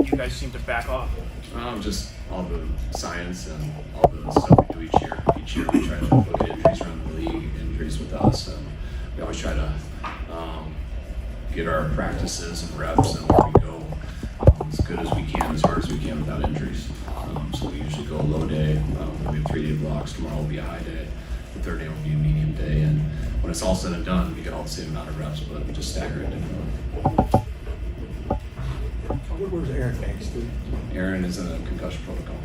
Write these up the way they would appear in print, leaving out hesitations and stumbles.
you guys seem to back off? Just all the science and all the stuff we do each year. Each year we try to look at injuries around the league, injuries with us, and we always try to get our practices and reps and where we go as good as we can, as hard as we can without injuries. So we usually go a low day. We have 3-day blocks. Tomorrow will be a high day. The third day will be a medium day. And when it's all said and done, we get all the same amount of reps, but we just stagger it differently. Where's Aaron Banks, dude? Aaron is in a concussion protocol.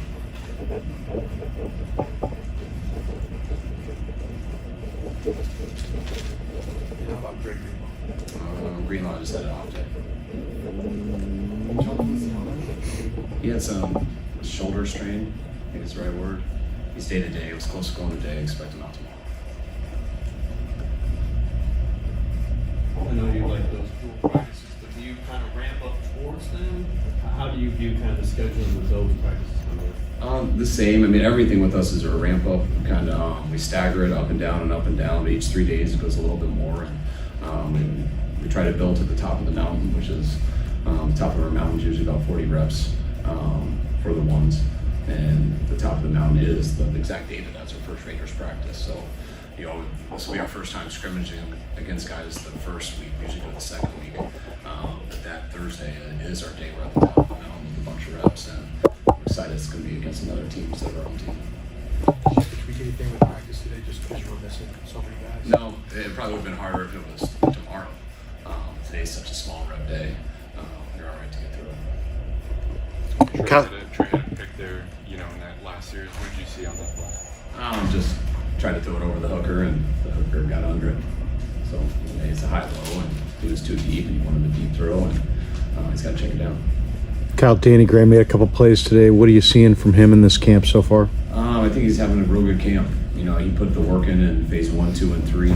How about Greg Greenlaw? Greenlaw just had an off day. He had some shoulder strain, I think it's the right word. He's day to day. It was close to going today. Expect him out tomorrow. I know you like those pool practices, but do you kind of ramp up towards them? How do you view kind of the scheduling with those practices? The same. I mean, everything with us is a ramp up. Kind of, we stagger it up and down and up and down. But each 3 days it goes a little bit more, and we try to build to the top of the mountain, which is the top of our mountain is usually about 40 reps for the ones, and the top of the mountain is the exact date that's our first Raiders practice. So, you know, this will be our first time scrimmaging against guys the first week. We usually go the second week. But that Thursday is our day we're at the top of the mountain with a bunch of reps, and I'm excited it's going to be against another team instead of our own team. Did you tweak anything with practice today just because you were missing so many guys? No, it probably would have been harder if it was tomorrow. Today's such a small rep day. You're all right to get through it. Trey had a pick there, you know, in that last series. What did you see on that play? Just tried to throw it over the hooker, and the hooker got under it. So it's a high-low, and he was too deep, and he wanted a deep throw, and he's got to check it down. Kyle, Danny Gray made a couple plays today. What are you seeing from him in this camp so far? I think he's having a real good camp. You know, he put the work in phase 1, 2, and 3.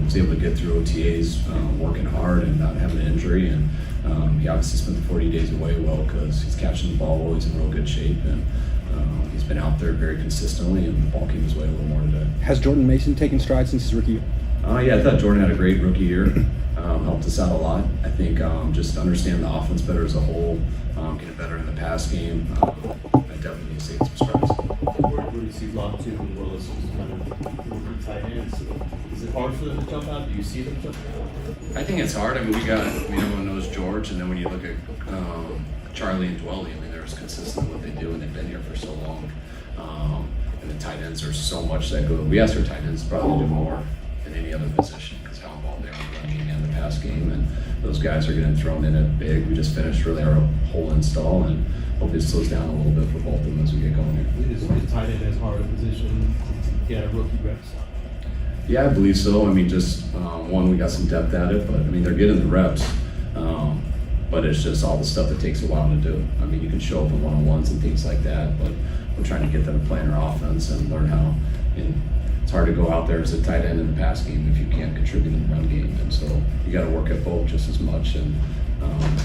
Was able to get through OTAs, working hard and not having an injury. And he obviously spent the 40 days away well because he's catching the ball well. He's in real good shape, and he's been out there very consistently, and the ball came his way a little more today. Has Jordan Mason taken strides since his rookie year? Yeah, I thought Jordan had a great rookie year. Helped us out a lot. I think just understand the offense better as a whole, getting better in the pass game. I definitely need to say some strides. Where do you see Lock 2 and Willis as kind of rookie tight ends? Is it hard for them to jump out? Do you see them jump out? I think it's hard. I mean, everyone knows George, and then when you look at Charlie and Dwelly, I mean, they're as consistent with what they do, and they've been here for so long. And the tight ends are so much that go. We ask our tight ends probably to do more than any other position because how involved they are in the run game and the pass game, and those guys are getting thrown in it big. We just finished really our whole install, and hopefully it slows down a little bit for both of them as we get going here. Is tight end as hard a position to get a rookie reps on? Yeah, I believe so. I mean, just one, we got some depth at it, but I mean, they're getting the reps. But it's just all the stuff that takes a while to do. I mean, you can show up in one-on-ones and things like that, but we're trying to get them to play in our offense and learn how. And it's hard to go out there as a tight end in the pass game if you can't contribute in the run game. And so you got to work at both just as much. And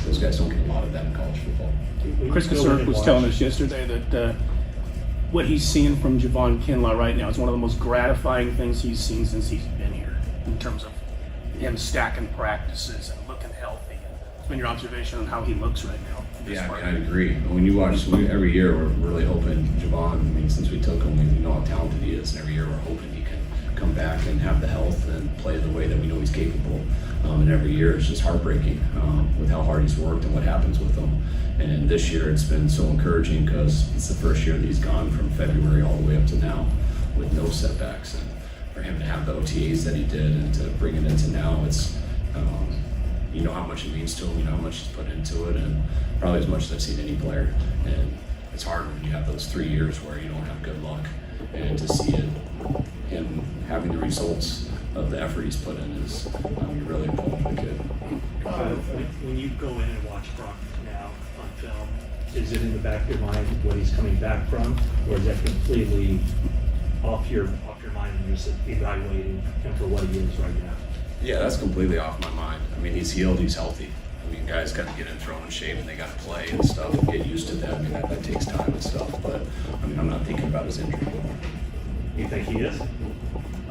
those guys don't get a lot of that in college football. Chris Kasurk was telling us yesterday that what he's seeing from Javon Kinlaw right now is one of the most gratifying things he's seen since he's been here in terms of him stacking practices and looking healthy. What's been your observation on how he looks right now? Yeah, I mean, I agree. When you watch, every year we're really hoping Javon, I mean, since we took him, we know how talented he is, and every year we're hoping he can come back and have the health and play the way that we know he's capable. And every year it's just heartbreaking with how hard he's worked and what happens with him. And this year it's been so encouraging because it's the first year that he's gone from February all the way up to now with no setbacks. And for him to have the OTAs that he did and to bring it into now, it's you know how much it means to him, you know how much he's put into it, and probably as much as I've seen any player. And it's hard when you have those 3 years where you don't have good luck, and to see it, him having the results of the effort he's put in is you're really pulling the kid. When you go in and watch Brock now on film, is it in the back of your mind what he's coming back from, or is that completely off your mind and you're just evaluating him for what he is right now? Yeah, that's completely off my mind. I mean, he's healed, he's healthy. I mean, guys got to get in throwing shape and they got to play and stuff and get used to that. I mean, that takes time and stuff, but I mean, I'm not thinking about his injury anymore. You think he is?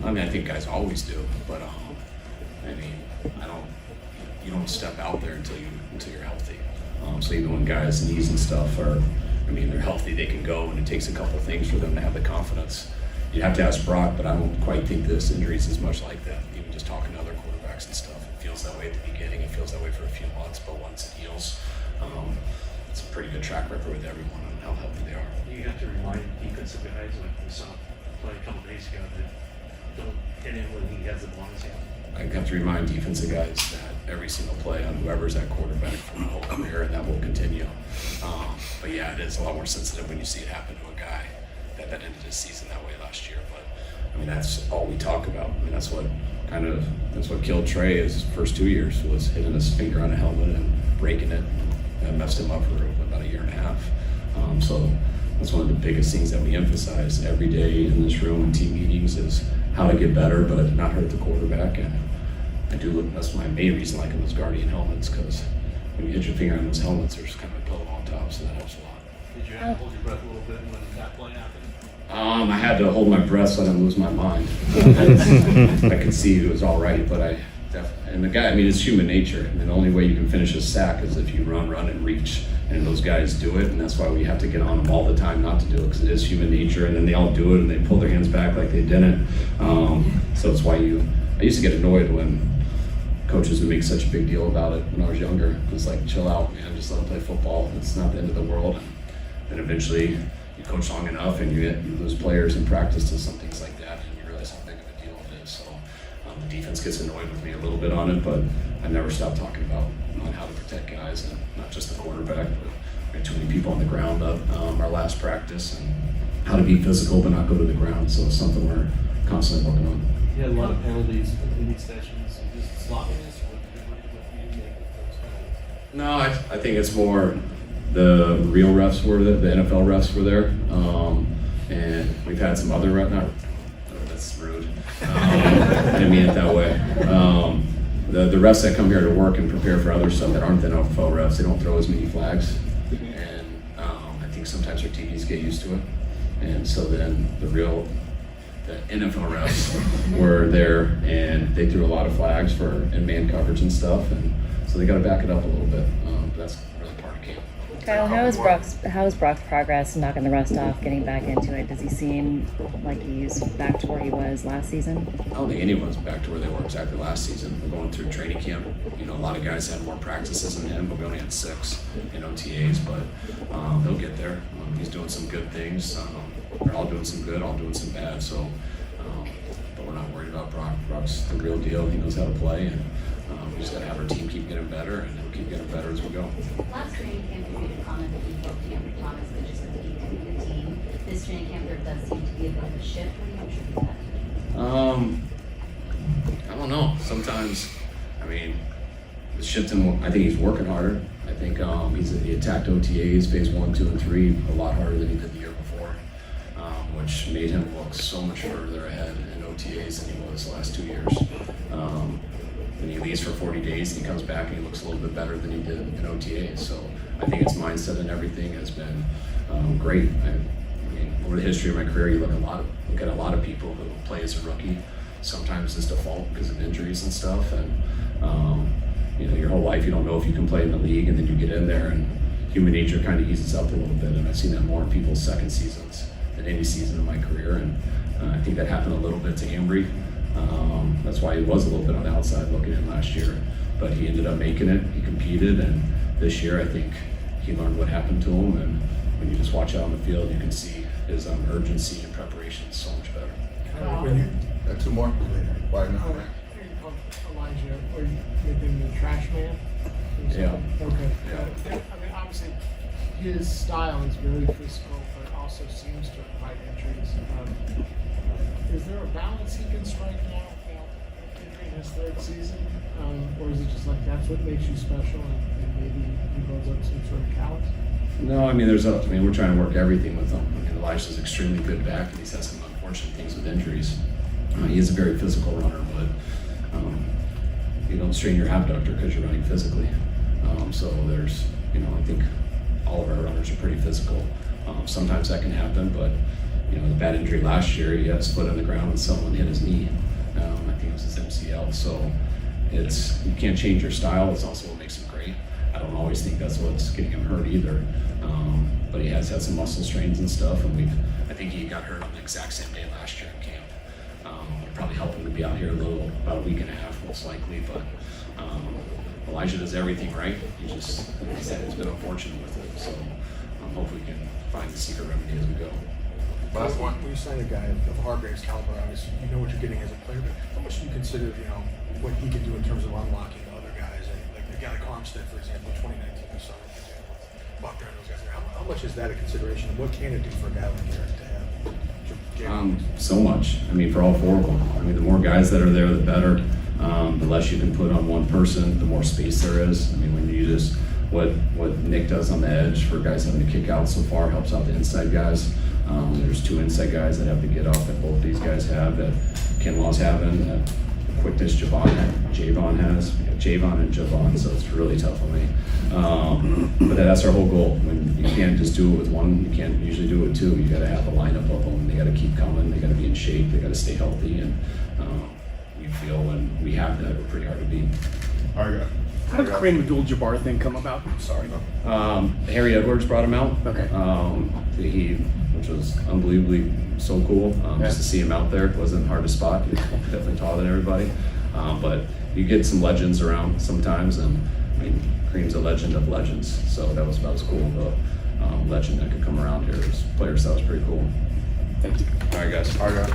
I mean, I think guys always do, but I mean, you don't step out there until you're healthy. So even when guys' knees and stuff are, I mean, they're healthy, they can go, and it takes a couple things for them to have the confidence. You have to ask Brock, but I don't quite think this injury is as much like that. Even just talking to other quarterbacks and stuff, it feels that way at the beginning. It feels that way for a few months, but once it heals, it's a pretty good track record with everyone on how healthy they are. You have to remind defensive guys, like we saw play a couple days ago, that don't hit him when he has the ball in his hand. I have to remind defensive guys that every single play on whoever's at quarterback from the whole career, and that will continue. But yeah, it is a lot more sensitive when you see it happen to a guy that ended his season that way last year. But I mean, that's all we talk about. I mean, that's what killed Trey his first 2 years, was hitting his finger on a helmet and breaking it, and messed him up for about a year and a half. So that's one of the biggest things that we emphasize every day in this room in team meetings is how to get better, but not hurt the quarterback. And I do look, that's my main reason I like those Guardian helmets, because when you hit your finger on those helmets, there's kind of a pillow on top, so that helps a lot. Did you have to hold your breath a little bit when that play happened? I had to hold my breath so I didn't lose my mind. I could see it was all right, but I definitely, and the guy, I mean, it's human nature. I mean, the only way you can finish a sack is if you run, and reach. And those guys do it, and that's why we have to get on them all the time not to do it, because it is human nature. And then they all do it, and they pull their hands back like they didn't. So it's why I used to get annoyed when coaches would make such a big deal about it when I was younger. It was like, chill out, man, just let them play football. It's not the end of the world. And eventually, you coach long enough, and you lose players in practice to some things like that, and you realize how big of a deal it is. So the defense gets annoyed with me a little bit on it, but I never stop talking about on how to protect guys, and not just the quarterback, but we had too many people on the ground at our last practice, and how to be physical but not go to the ground. So it's something we're constantly working on. You had a lot of penalties in these sessions. Just sloppiness. What do you make of those penalties? No, I think it's more the real refs were there, the NFL refs were there, and we've had some other that's rude. I didn't mean it that way. The refs that come here to work and prepare for other stuff that aren't the NFL refs, they don't throw as many flags, and I think sometimes our TVs get used to it, and so then the NFL refs were there, and they threw a lot of flags for in-man coverage and stuff, and so they got to back it up a little bit. But that's really part of camp. Kyle, how is Brock's progress knocking the rust off, getting back into it? Does he seem like he's back to where he was last season? I don't think anyone's back to where they were exactly last season. We're going through training camp. You know, a lot of guys had more practices than him, but we only had 6 in OTAs. But he'll get there. He's doing some good things. They're all doing some good, all doing some bad. So, but we're not worried about Brock. Brock's the real deal. He knows how to play, and we just got to have our team keep getting better, and we'll keep getting better as we go. Last training camp, you made a comment that you felt Cameron Thomas could just compete with the team. This training camp, there does seem to be a bit of a shift. What do you attribute that to? I don't know. Sometimes, I mean, the shift in, I think he's working harder. I think he attacked OTAs, phase 1, 2, and 3 a lot harder than he did the year before, which made him look so much further ahead in OTAs than he was the last 2 years. When he leaves for 40 days and he comes back and he looks a little bit better than he did in OTAs. So I think his mindset and everything has been great. I mean, over the history of my career, you look at a lot of people who play as a rookie. Sometimes it's default because of injuries and stuff, and you know, your whole life you don't know if you can play in the league, and then you get in there and human nature kind of eases up a little bit. And I've seen that more in people's second seasons than any season of my career, and I think that happened a little bit to Ambry. That's why he was a little bit on the outside looking in last year, but he ended up making it. He competed, and this year I think he learned what happened to him, and when you just watch out on the field, you can see his urgency and preparation is so much better. 2 more. Why not? Elijah, or maybe the trash man? Yeah. Okay. Yeah. I mean, obviously, his style is very physical, but also seems to invite injuries. Is there a balance he can strike now, entering his 3rd season? Or is it just like that's what makes you special, and maybe he builds up some sort of callous? No, I mean, we're trying to work everything with him. I mean, Elijah's extremely good back, and he's had some unfortunate things with injuries. He is a very physical runner, but you don't strain your abductor because you're running physically. So there's, you know, I think all of our runners are pretty physical. Sometimes that can happen, but you know, the bad injury last year, he had his foot on the ground and someone hit his knee. I think it was his MCL. So you can't change your style. It's also what makes him great. I I don't always think that's what's getting him hurt either. But he has had some muscle strains and stuff, and I think he got hurt on the exact same day last year in camp. It'll probably help him to be out here about a week and a half, most likely, but Elijah does everything right. He said it's been unfortunate with it, so hopefully we can find the secret remedy as we go. Last one. When you sign a guy of Hargrave's caliber, obviously, you know what you're getting as a player, but how much do you consider, what he can do in terms of unlocking other guys? Like the guy like Armstead, for example, 2019, we saw what he did with Buckner and those guys. How much is that a consideration? What can it do for a guy like Garrett to have? So much. I mean, for all four of them. I mean, the more guys that are there, the better. The less you can put on one person, the more space there is. I mean, when you just, what Nick does on the edge for guys having to kick out so far helps out the inside guys. There's two inside guys that have to get off that both these guys have, that Kinlaw's having, that the quickness Javon has. We got Javon and Javon, so it's really tough on me. But that's our whole goal. When you can't just do it with one, you can't usually do it with two. You got to have a lineup of them. They got to keep coming. They got to be in shape. They got to stay healthy. And we feel when we have that, we're pretty hard to beat. All right. How did the Kareem Abdul-Jabbar thing come about? Sorry. Harry Edwards brought him out. Okay. Which was unbelievably so cool. Just to see him out there, it wasn't hard to spot. He was definitely taller than everybody. But you get some legends around sometimes, and I mean, Kareem's a legend of legends, so that was cool. The legend that could come around here as players, that was pretty cool. Thank you. All right, guys. All right.